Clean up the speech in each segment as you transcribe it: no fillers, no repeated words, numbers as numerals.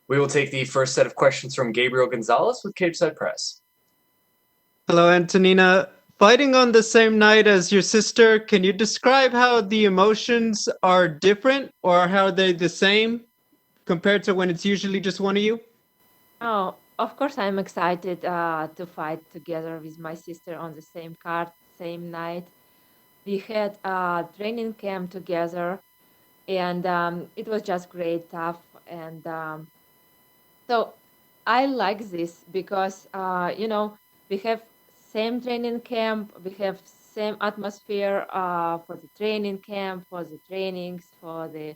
We will take the first set of questions from Gabriel Gonzalez with Cageside Press. Hello, Antonina. Fighting on the same night as your sister, can you describe how the emotions are different or how they're the same compared to when it's usually just one of you? Oh, of course, I'm excited to fight together with my sister on the same card, same night. We had a training camp together, and it was just great, tough, and so I like this because we have same training camp, we have same atmosphere for the training camp, for the trainings, for the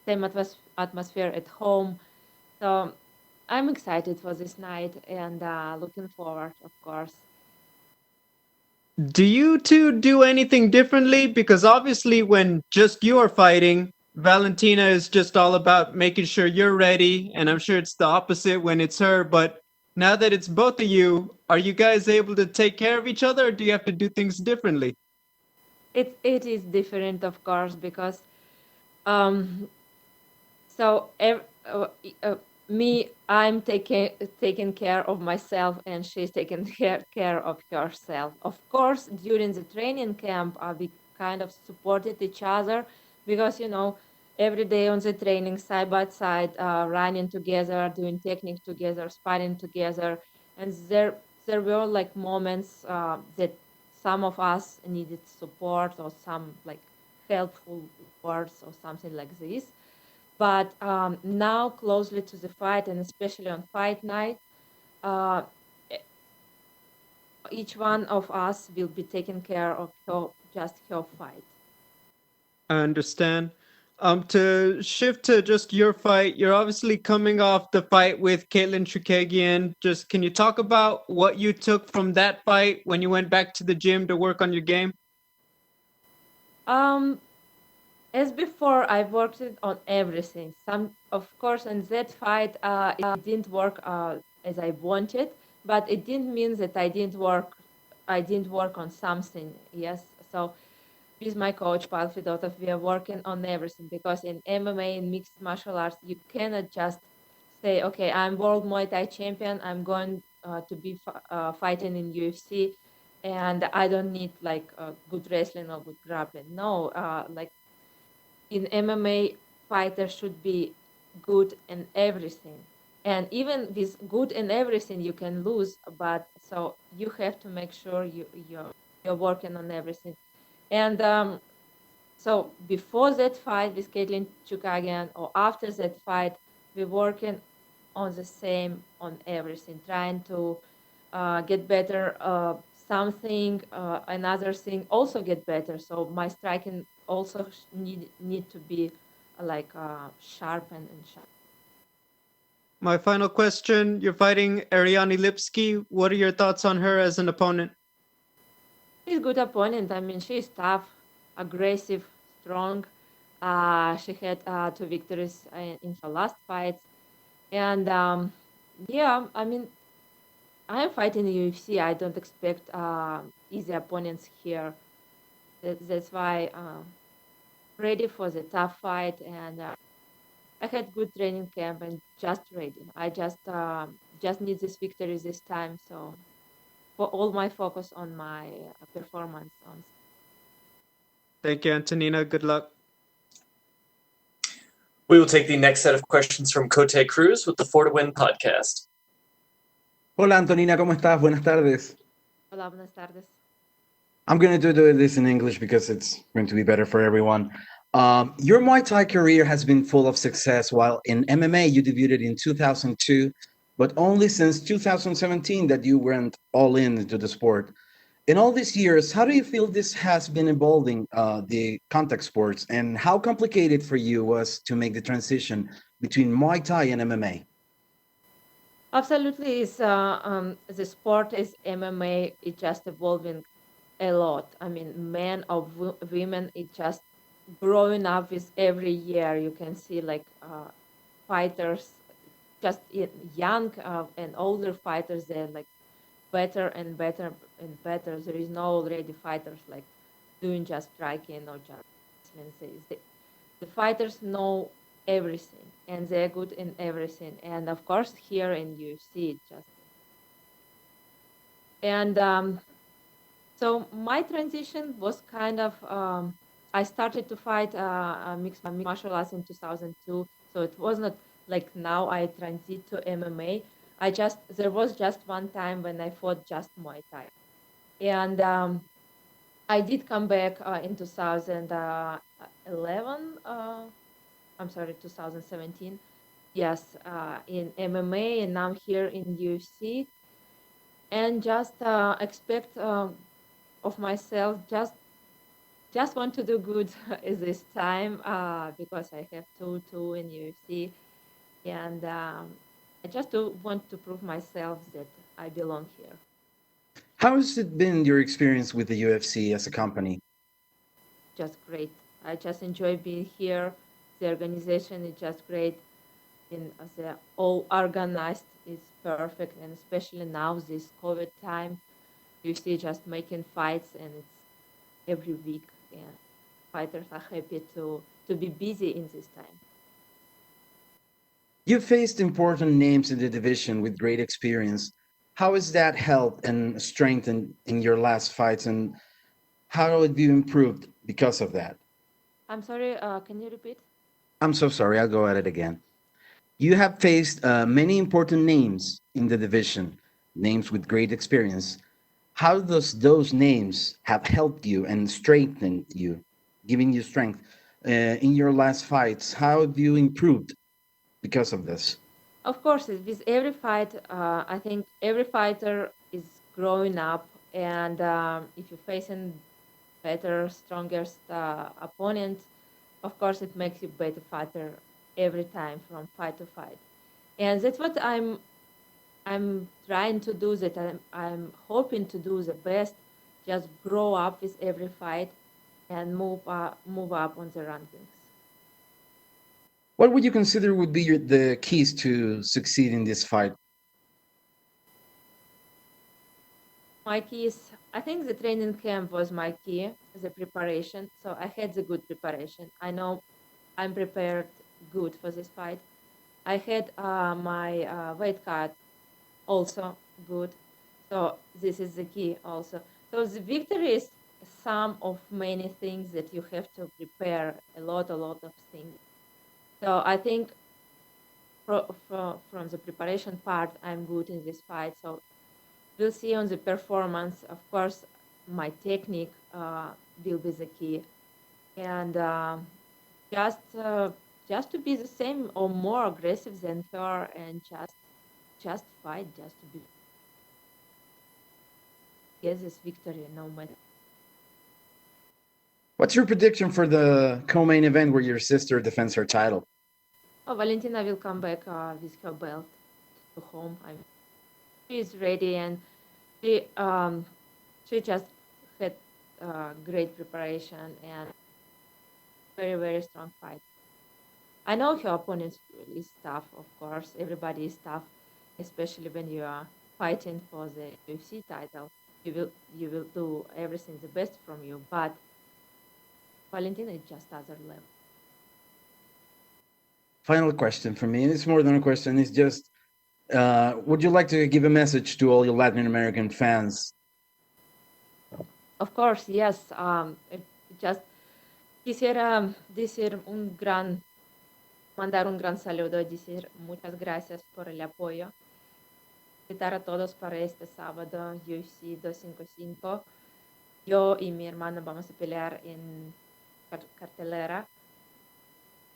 same atmosphere at home. So I'm excited for this night and looking forward, of course. Do you two do anything differently? Because obviously, when just you are fighting, Valentina is just all about making sure you're ready, and I'm sure it's the opposite when it's her. But now that it's both of you, are you guys able to take care of each other, or do you have to do things differently? It is different, of course, because um, So me, I'm taking care of myself, and she's taking care of herself. Of course, during the training camp, we kind of supported each other because every day on the training, side by side, running together, doing technique together, sparring together, and there were like moments that some of us needed support or some like helpful words or something like this, but now, closely to the fight, and especially on fight night, uh, e- each one of us will be taking care of just her fight. I understand. To shift to just your fight, you're obviously coming off the fight with Caitlin Chukagian. Just can you talk about what you took from that fight when you went back to the gym to work on your game? Um, as before, I worked it on everything. Some, of course, in that fight, it didn't work as I wanted, but it didn't mean that I didn't work. I didn't work on something. Yes, so with my coach Paul Fedotov, we are working on everything because in MMA and mixed martial arts, you cannot just say, "Okay, I'm world Muay Thai champion. I'm going to be fighting in UFC, and I don't need like good wrestling or good grappling." No, like in MMA, fighters should be good in everything. And even with good in everything, you can lose. But so you have to make sure you're working on everything. And so before that fight with Caitlin Chukagian or after that fight, we're working on the same on everything, trying to get better. Something, another thing, also get better. So my striking also need to be like sharpened and sharp. My final question, you're fighting Ariane Lipski. What are your thoughts on her as an opponent? She's a good opponent. I mean, she's tough, aggressive, strong. She had two victories in her last fights, and yeah, I mean, I am fighting in UFC. I don't expect easy opponents here. That's why ready for the tough fight, and I had good training camp and just ready. I just need this victory this time. So for all my focus on my performance on. Thank you, Antonina. Good luck. We will take the next set of questions from Cote Cruz with the Four to Win podcast. Hola Antonina, ¿cómo estás? Buenas tardes. Hola, buenas tardes. I'm going to do this in English because it's going to be better for everyone. Your Muay Thai career has been full of success, while in MMA you debuted in 2002, but only since 2017 that you went all in into the sport. In all these years, how do you feel this has been evolving the contact sports, and how complicated for you was to make the transition between Muay Thai and MMA? Absolutely, is the sport is MMA. It's just evolving a lot. I mean, men or women, it just growing up with every year. You can see like fighters, just young and older fighters. They're like better and better and better. There is no already fighters like doing just striking or just wrestling. The fighters know everything, and they're good in everything. And of course, here in UFC, just and so my transition was kind of I started to fight mixed martial arts in 2002. So it was not like now I transit to MMA. There was just one time when I fought just Muay Thai, and I did come back in 2011. I'm sorry, 2017. Yes, in MMA, and now I'm here in UFC, and just expect of myself just want to do good this time because I have two in UFC, and I just want to prove myself that I belong here. How has it been your experience with the UFC as a company? Just great. I just enjoy being here. The organization is just great, and they're all organized. It's perfect, and especially now this COVID time, you see just making fights, and it's every week. And fighters are happy to be busy in this time. You've faced important names in the division with great experience. How has that helped and strengthened in your last fights, and how have you improved because of that? I'm sorry, can you repeat? I'm so sorry, I'll go at it again. You have faced many important names in the division, names with great experience. How does those names have helped you and strengthened you, giving you strength in your last fights? How have you improved because of this? Of course, with every fight, I think every fighter is growing up, and if you're facing better, stronger opponent, of course, it makes you better fighter every time from fight to fight, and that's what I'm trying to do. That I'm hoping to do the best, just grow up with every fight, and move up on the rankings. What would you consider would be the keys to succeed in this fight? My keys, I think the training camp was my key, the preparation. So I had the good preparation. I know I'm prepared good for this fight. I had my weight cut also good. So this is the key also. So the victory is some of many things that you have to prepare a lot of things. So I think from the preparation part, I'm good in this fight. So we'll see on the performance. Of course, my technique will be the key, and just uh, just to be the same or more aggressive than her, and just fight, just to be get this victory, no matter. What's your prediction for the co-main event where your sister defends her title? Oh, Valentina will come back with her belt to home. She is ready, and she um, she just had great preparation and very strong fight. I know her opponent is tough, of course. Everybody is tough, especially when you are fighting for the UFC title. You will do everything the best from you, but Valentina is just other level. Final question for me. It's more than a question. It's just, would you like to give a message to all your Latin American fans? Of course, yes. Just quisiera decir mandar un gran saludo, decir muchas gracias por el apoyo. Invitar a todos para este sábado UFC 255. Yo y mi hermano vamos a pelear en cartelera.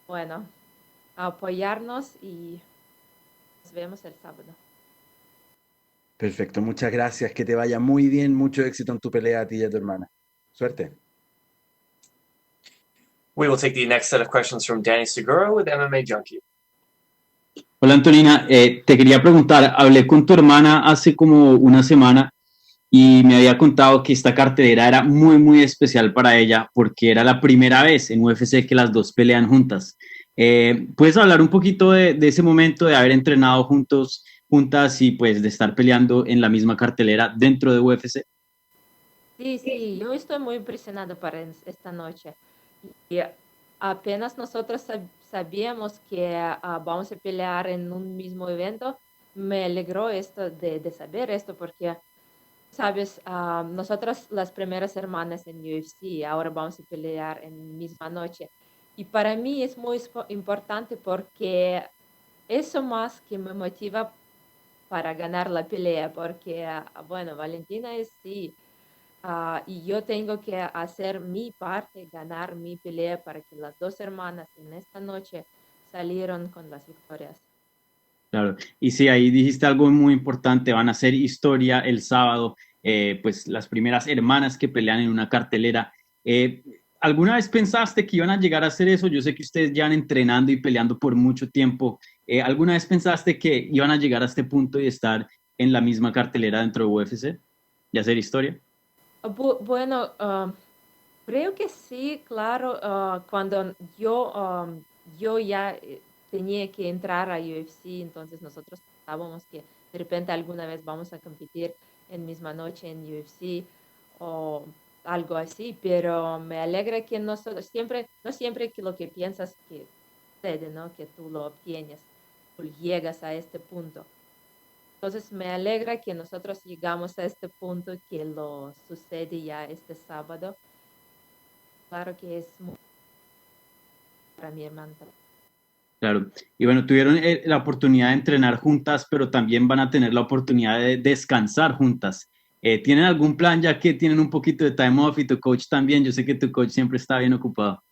Bueno, a apoyarnos y nos vemos el sábado. Perfecto, muchas gracias. Que te vaya muy bien. Mucho éxito en tu pelea a ti y a tu hermana. Suerte. We will take the next set of questions from Danny Segura with MMA Junkie. Hola Antonina, te quería preguntar, hablé con tu hermana hace como una semana y me había contado que esta cartelera era muy especial para ella porque era la primera vez en UFC que las dos pelean juntas. ¿Puedes hablar un poquito de ese momento de haber entrenado juntas y pues de estar peleando en la misma cartelera dentro de UFC? Sí, yo estoy muy impresionada para esta noche. Y apenas nosotros sabíamos que vamos a pelear en un mismo evento, me alegró esto de saber esto porque, sabes, nosotras las primeras hermanas en UFC, ahora vamos a pelear en misma noche. Y para mí es muy importante porque eso más que me motiva para ganar la pelea, porque, bueno, Valentina es sí, y yo tengo que hacer mi parte, ganar mi pelea para que las dos hermanas en esta noche salieron con las victorias. Claro, y sí, ahí dijiste algo muy importante, van a hacer historia el sábado, pues las primeras hermanas que pelean en una cartelera. ¿Alguna vez pensaste que iban a llegar a hacer eso? Yo sé que ustedes ya han entrenando y peleando por mucho tiempo. ¿Alguna vez pensaste que iban a llegar a este punto y estar en la misma cartelera dentro de UFC y hacer historia? Bueno, creo que sí, claro, cuando yo ya tenía que entrar a UFC, entonces nosotros pensábamos que de repente alguna vez vamos a competir en misma noche en UFC o algo así, pero me alegra que nosotros siempre, no siempre que lo que piensas que sucede, ¿no? Que tú lo obtienes, tú llegas a este punto. Entonces me alegra que nosotros llegamos a este punto que lo sucede ya este sábado. Claro que es muy para mi hermana. Claro, y bueno, tuvieron la oportunidad de entrenar juntas, pero también van a tener la oportunidad de descansar juntas. ¿Tienen algún plan ya que tienen un poquito de time off y tu coach también? Yo sé que tu coach siempre está bien ocupado.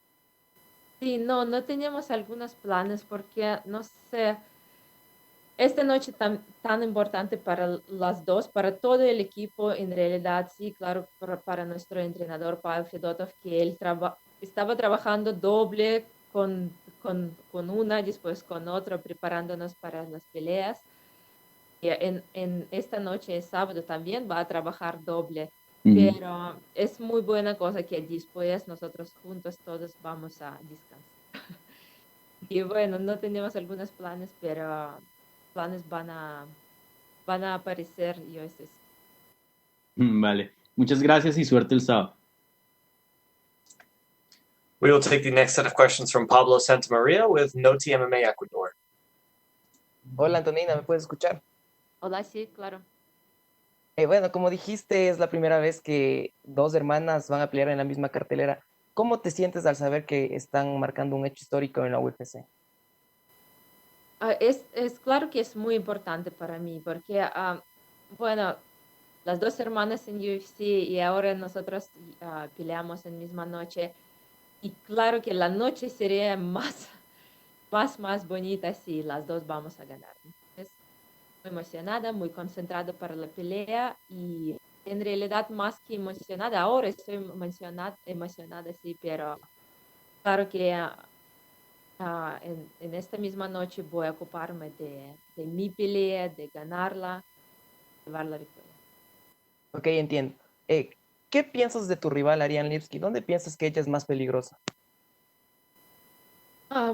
Sí, no teníamos algunos planes porque, no sé, esta noche tan importante para las dos, para todo el equipo, en realidad, sí, claro, para nuestro entrenador Pavel Fedotov, que él estaba trabajando doble con una, después con otra, preparándonos para las peleas. Y en esta noche, sábado, también va a trabajar doble, pero es muy buena cosa que después nosotros juntos todos vamos a descansar. Y bueno, no tenemos algunos planes, pero planes van a aparecer, yo estoy. Vale, muchas gracias y suerte el sábado. We will take the next set of questions from Pablo Santamaria with Noti MMA Ecuador. Hola Antonina, ¿me puedes escuchar? Hola, sí, claro. Bueno, como dijiste, es la primera vez que dos hermanas van a pelear en la misma cartelera. ¿Cómo te sientes al saber que están marcando un hecho histórico en la UFC? Es claro que es muy importante para mí, porque, bueno, las dos hermanas en UFC y ahora nosotros peleamos en misma noche. Y claro que la noche sería más bonita si las dos vamos a ganar. Entonces, muy emocionada, muy concentrada para la pelea y en realidad más que emocionada, ahora estoy emocionada sí, pero claro que en esta misma noche voy a ocuparme de mi pelea, de ganarla, llevar la victoria. Ok, entiendo. ¿Qué piensas de tu rival Ariane Lipski? ¿Dónde piensas que ella es más peligrosa?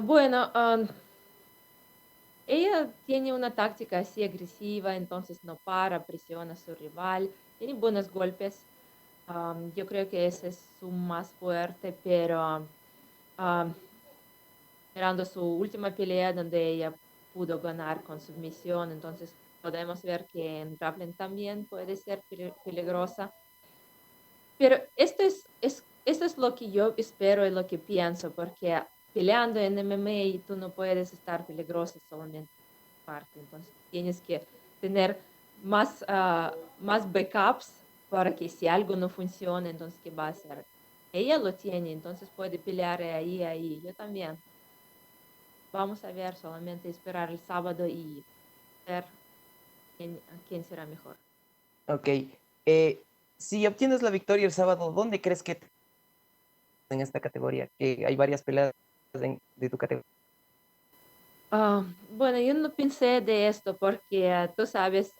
Bueno, ella tiene una táctica así agresiva, entonces no para, presiona a su rival, tiene buenos golpes. Yo creo que ese es su más fuerte, pero mirando su última pelea donde ella pudo ganar con submisión, entonces podemos ver que en grappling también puede ser peligrosa. Pero esto es lo que yo espero y lo que pienso, porque peleando en MMA tú no puedes estar peligrosa solamente parte, entonces tienes que tener más backups para que si algo no funciona, entonces ¿qué va a hacer? Ella lo tiene, entonces puede pelear ahí, yo también. Vamos a ver, solamente esperar el sábado y ver quién será mejor. Ok. Si obtienes la victoria el sábado, ¿dónde crees que en esta categoría? Que hay varias peleas de tu categoría. Bueno, yo no pensé de esto porque tú sabes,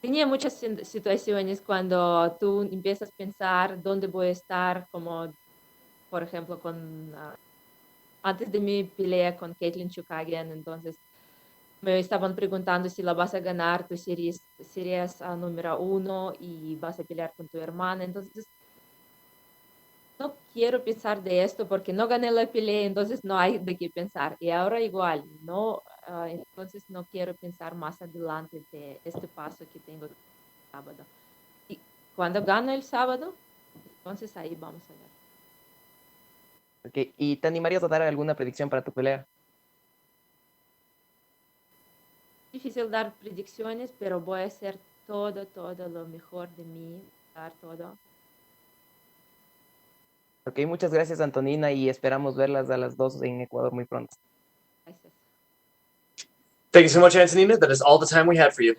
tenía muchas situaciones cuando tú empiezas a pensar dónde voy a estar, como por ejemplo antes de mi pelea con Caitlin Chukagian, entonces me estaban preguntando si la vas a ganar, tú serías número 1 y vas a pelear con tu hermana, entonces no quiero pensar de esto porque no gané la pelea, entonces no hay de qué pensar. Y ahora igual, no, entonces no quiero pensar más adelante de este paso que tengo el sábado. Y cuando gano el sábado, entonces ahí vamos a ver. Ok, ¿y te animarías a dar alguna predicción para tu pelea? Difícil dar predicciones, pero voy a hacer todo lo mejor de mí, dar todo. Ok, muchas gracias, Antonina, y esperamos verlas a las 2 en Ecuador muy pronto. Gracias. Thank you so much, Antonina. That is all the time we had for you.